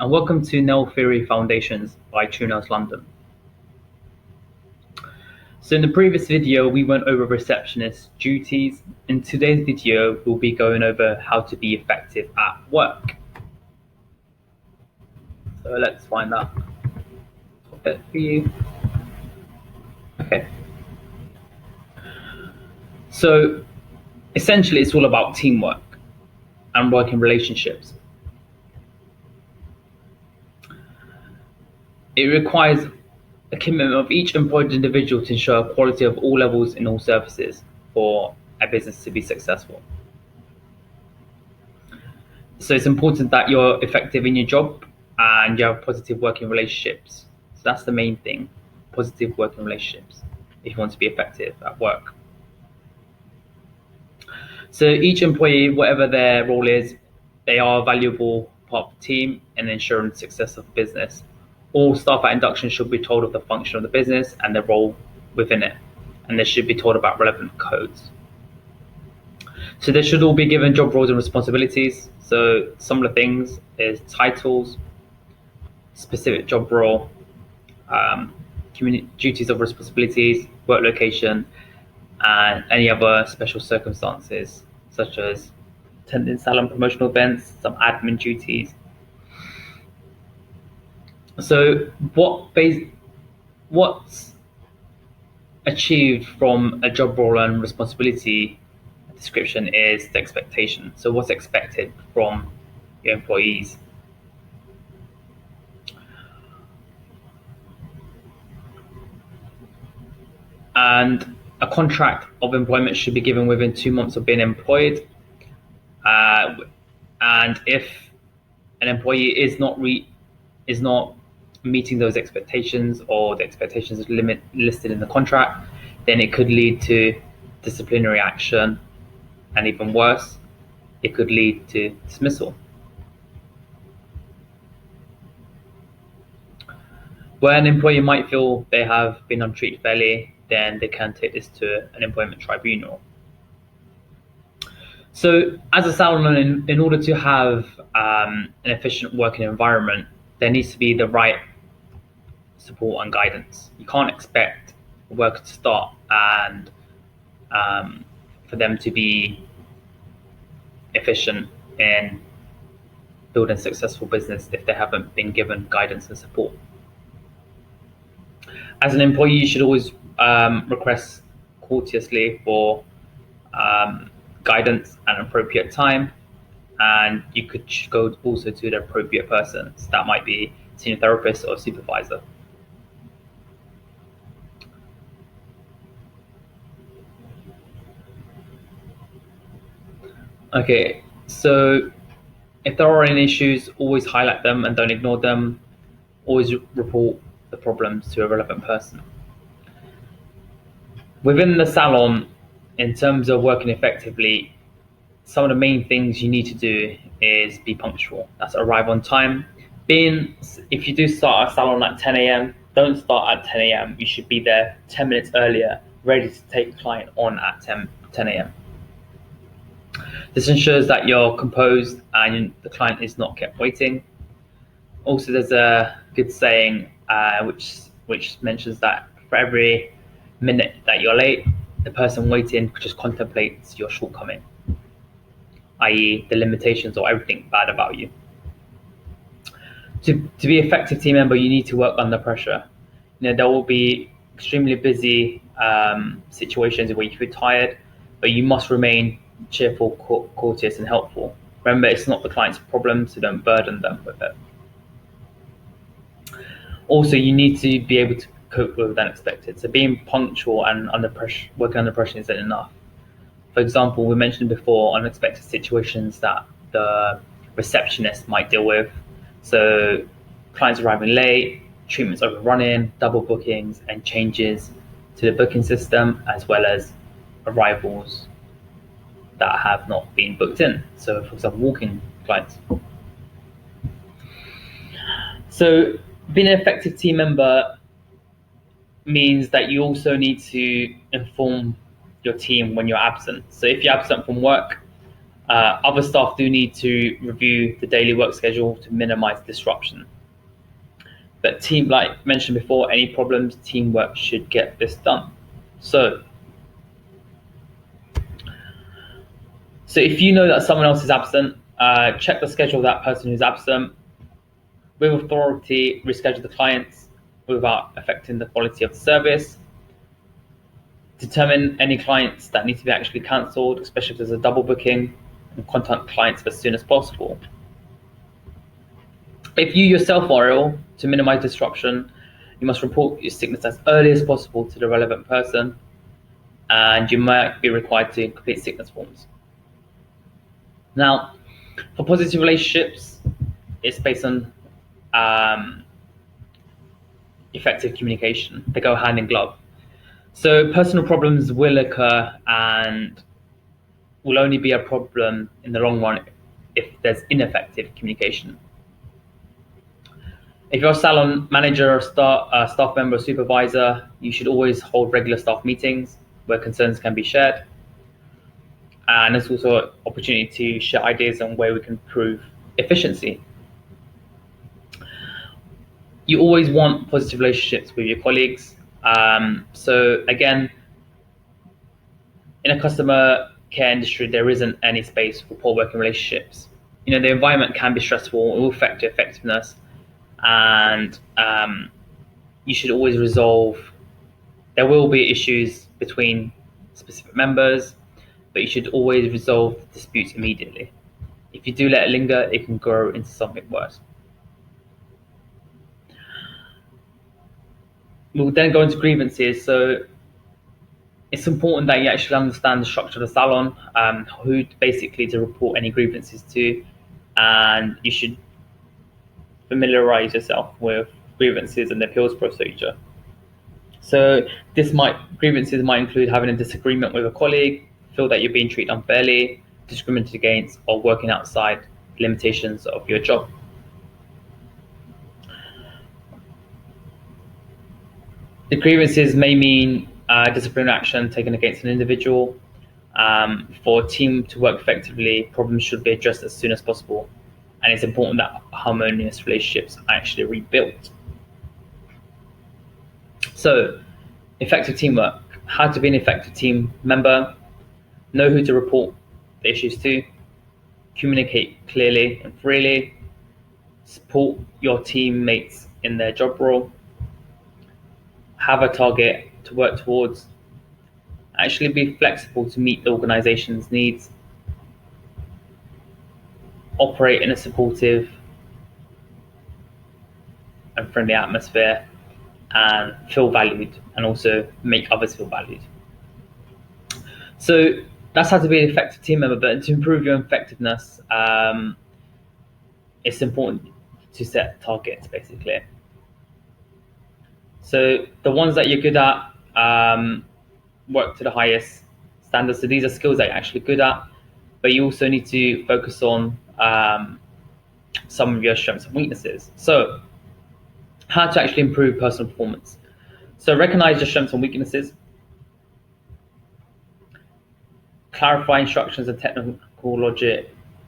and welcome to Nail Theory Foundations by Trieu London. So in the previous video, we went over receptionist duties. In today's video, we'll be going over how to be effective at work. So let's find that topic for you. Okay. So essentially, it's all about teamwork and working relationships. It requires a commitment of each employed individual to ensure quality of all levels in all services for a business to be successful. So it's important that you're effective in your job and you have positive working relationships. So that's the main thing, positive working relationships, if you want to be effective at work. So each employee, whatever their role is, they are a valuable part of the team and ensuring the success of the business. All staff at induction should be told of the function of the business and their role within it, and they should be told about relevant codes. So they should all be given job roles and responsibilities. So some of the things is titles, specific job role, duties of responsibilities, work location, and any other special circumstances, such as attending salon promotional events, some admin duties. So what's achieved from a job role and responsibility description is the expectation. So what's expected from your employees. And a contract of employment should be given within 2 months of being employed. And if an employee is not meeting those expectations, or the expectations limit listed in the contract, then it could lead to disciplinary action, and even worse, it could lead to dismissal. Where an employee might feel they have been untreated fairly, then they can take this to an employment tribunal. So as a salon, in order to have an efficient working environment, there needs to be the right support and guidance. You can't expect a worker to start and for them to be efficient in building a successful business if they haven't been given guidance and support. As an employee, you should always request courteously for guidance at an appropriate time, and you could go also to the appropriate person. So that might be senior therapist or supervisor. Okay, so if there are any issues, always highlight them and don't ignore them. Always report the problems to a relevant person. Within the salon, in terms of working effectively, some of the main things you need to do is be punctual. That's arrive on time. If you do start a salon at 10 a.m., don't start at 10 a.m. You should be there 10 minutes earlier, ready to take the client on at 10 a.m. This ensures that you're composed and the client is not kept waiting. Also, there's a good saying which mentions that for every minute that you're late, the person waiting just contemplates your shortcoming, i.e. the limitations or everything bad about you. To be an effective team member, you need to work under pressure. There will be extremely busy situations where you feel tired, but you must remain cheerful, courteous, and helpful. Remember, it's not the client's problem, so don't burden them with it. Also, you need to be able to cope with the unexpected. So being punctual and working under pressure isn't enough. For example, we mentioned before unexpected situations that the receptionist might deal with. So clients arriving late, treatments overrunning, double bookings, and changes to the booking system, as well as arrivals that have not been booked in. So for example, walk-in clients. So being an effective team member means that you also need to inform your team when you're absent. So if you're absent from work, Other staff do need to review the daily work schedule to minimize disruption. But like mentioned before, any problems, teamwork should get this done. So if you know that someone else is absent, check the schedule of that person who's absent. With authority, reschedule the clients without affecting the quality of the service. Determine any clients that need to be actually cancelled, especially if there's a double booking, and contact clients as soon as possible. If you yourself are ill, to minimize disruption, you must report your sickness as early as possible to the relevant person, and you might be required to complete sickness forms. Now, for positive relationships, it's based on effective communication. They go hand in glove. So personal problems will occur and will only be a problem in the long run if there's ineffective communication. If you're a salon manager or staff member or supervisor, you should always hold regular staff meetings where concerns can be shared. And there's also an opportunity to share ideas on where we can improve efficiency. You always want positive relationships with your colleagues. So again, in a customer care industry, there isn't any space for poor working relationships. The environment can be stressful, it will affect your effectiveness, and you should always resolve. There will be issues between specific members, but you should always resolve disputes immediately. If you do let it linger, it can grow into something worse. We'll then go into grievances. So it's important that you actually understand the structure of the salon, who basically to report any grievances to, and you should familiarize yourself with grievances and the appeals procedure. So grievances might include having a disagreement with a colleague, feel that you're being treated unfairly, discriminated against, or working outside limitations of your job. The grievances may mean disciplinary action taken against an individual. For a team to work effectively, problems should be addressed as soon as possible, and it's important that harmonious relationships are actually rebuilt. So, effective teamwork. How to be an effective team member. Know who to report the issues to. Communicate clearly and freely. Support your teammates in their job role. Have a target to work towards. Actually be flexible to meet the organization's needs. Operate in a supportive and friendly atmosphere, and feel valued, and also make others feel valued. So that's how to be an effective team member. But to improve your effectiveness, it's important to set targets, basically. So the ones that you're good at, work to the highest standards. So these are skills that you're actually good at, but you also need to focus on some of your strengths and weaknesses. So how to actually improve personal performance. So recognize your strengths and weaknesses. Clarify instructions and technical knowledge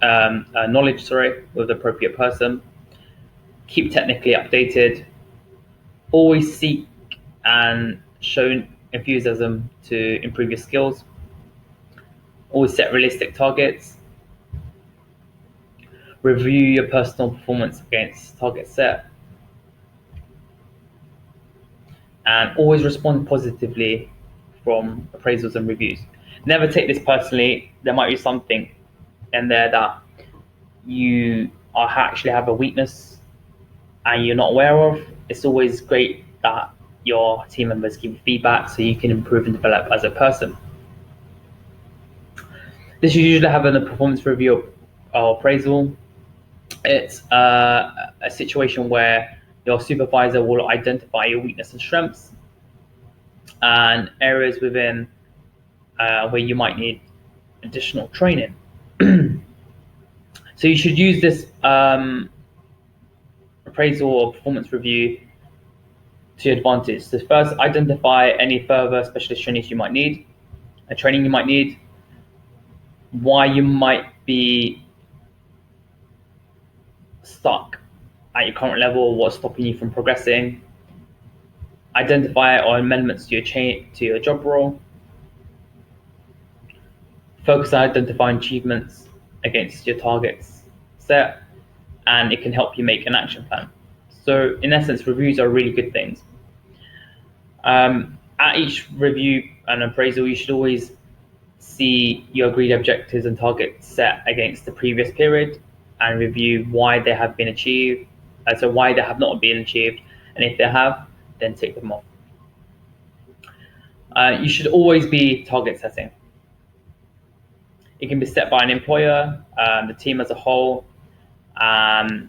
with the appropriate person. Keep technically updated. Always seek and show enthusiasm to improve your skills. Always set realistic targets. Review your personal performance against targets set. And always respond positively from appraisals and reviews. Never take this personally. There might be something in there that you actually have a weakness and you're not aware of. It's always great that your team members give you feedback so you can improve and develop as a person. This should usually happen in a performance review or appraisal. It's a situation where your supervisor will identify your weakness and strengths and areas within where you might need additional training. So you should use this appraisal or performance review to your advantage. So first, identify any further specialist training you might need, why you might be stuck at your current level, what's stopping you from progressing, identify or amendments to your job role, focus on identifying achievements against your targets set, and it can help you make an action plan. So in essence, reviews are really good things. At each review and appraisal, you should always see your agreed objectives and targets set against the previous period and review why they have been achieved, so why they have not been achieved, and if they have, then tick them off. You should always be target setting. It can be set by an employer, the team as a whole, and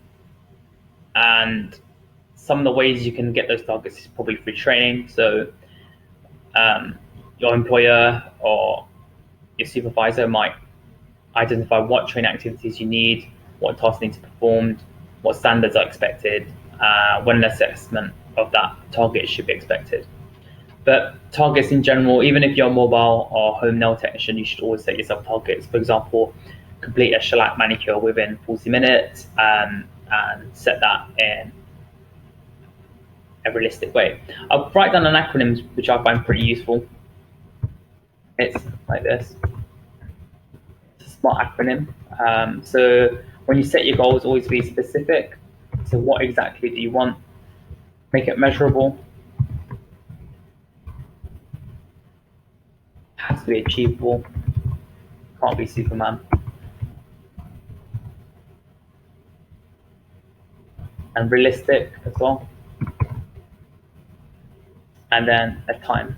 some of the ways you can get those targets is probably through training. So your employer or your supervisor might identify what training activities you need, what tasks need to be performed, what standards are expected, when an assessment of that target should be expected. But targets in general, even if you're a mobile or home nail technician, you should always set yourself targets. For example, complete a shellac manicure within 40 minutes and set that in a realistic way. I'll write down an acronym which I find pretty useful. It's like this. It's a SMART acronym. So when you set your goals, always be specific. So what exactly do you want? Make it measurable. Has to be achievable. Can't be Superman. And realistic as well. And then a time.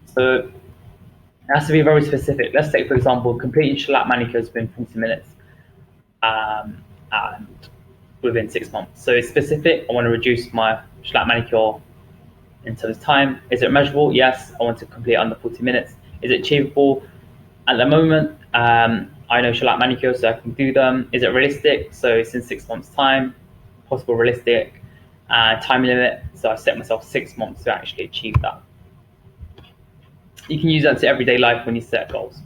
So it has to be very specific. Let's take, for example, completing shellac manicures within 40 minutes and within 6 months. So it's specific. I want to reduce my shellac manicure in terms of time. Is it measurable? Yes. I want to complete under 40 minutes. Is it achievable? At the moment, I know shellac manicures, so I can do them. Is it realistic? So it's in 6 months' time. Possible, realistic. Time limit. So I set myself 6 months to actually achieve that. You can use that to everyday life when you set goals.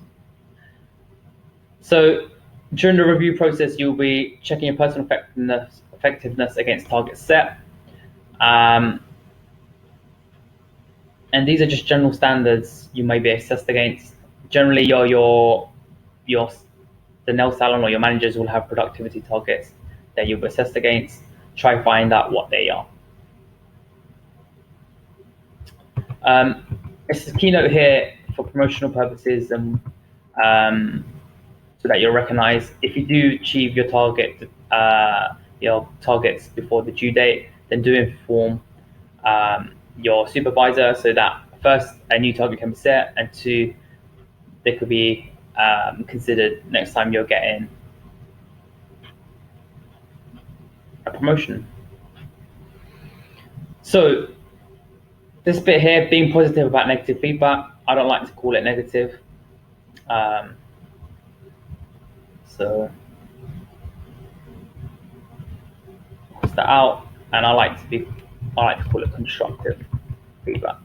So during the review process, you'll be checking your personal effectiveness against targets set. And these are just general standards you may be assessed against. Generally, the nail salon or your managers will have productivity targets that you'll be assessed against. Try find out what they are. It's a keynote here for promotional purposes and so that you're recognized. If you do achieve your targets before the due date, then do inform your supervisor so that first, a new target can be set, and two, they could be considered next time you're getting a promotion. So this bit here, being positive about negative feedback, I don't like to call it negative. So cross that out, and I like to call it constructive feedback.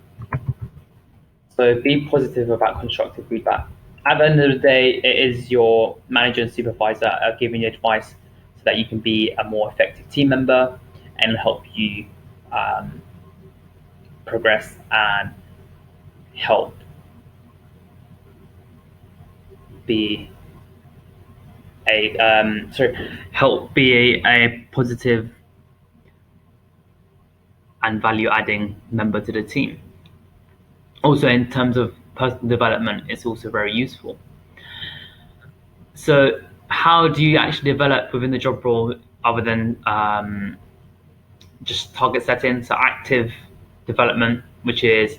So be positive about constructive feedback. At the end of the day, it is your manager and supervisor giving you advice so that you can be a more effective team member and help you progress and help be a positive and value-adding member to the team. Also, in terms of personal development, it's also very useful. So how do you actually develop within the job role other than just target setting? So active development, which is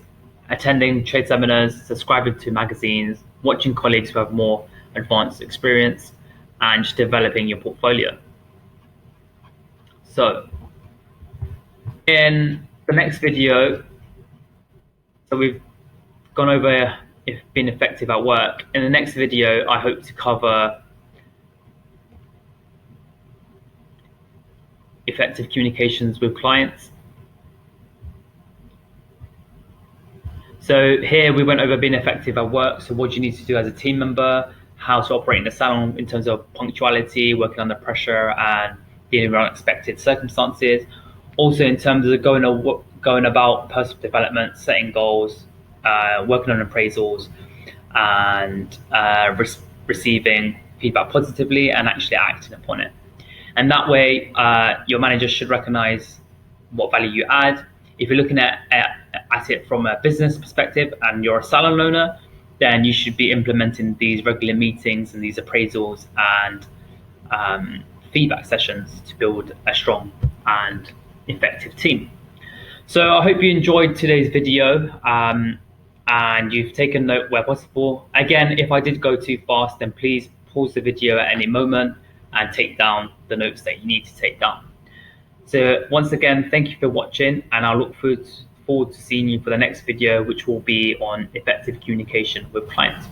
attending trade seminars, subscribing to magazines, watching colleagues who have more advanced experience, and just developing your portfolio. So in the next video, so we've gone over if being effective at work. In the next video, I hope to cover effective communications with clients. So here we went over being effective at work. So what do you need to do as a team member? how to operate in the salon in terms of punctuality, working under pressure, and dealing with unexpected circumstances. Also, in terms of going about personal development, setting goals, working on appraisals, and receiving feedback positively and actually acting upon it. And that way, your manager should recognize what value you add. If you're looking at it from a business perspective and you're a salon owner, then you should be implementing these regular meetings and these appraisals and feedback sessions to build a strong and effective team. So I hope you enjoyed today's video and you've taken note where possible. Again, if I did go too fast, then please pause the video at any moment and take down the notes that you need to take down. So once again, thank you for watching, and I'll look forward to seeing you for the next video, which will be on effective communication with clients.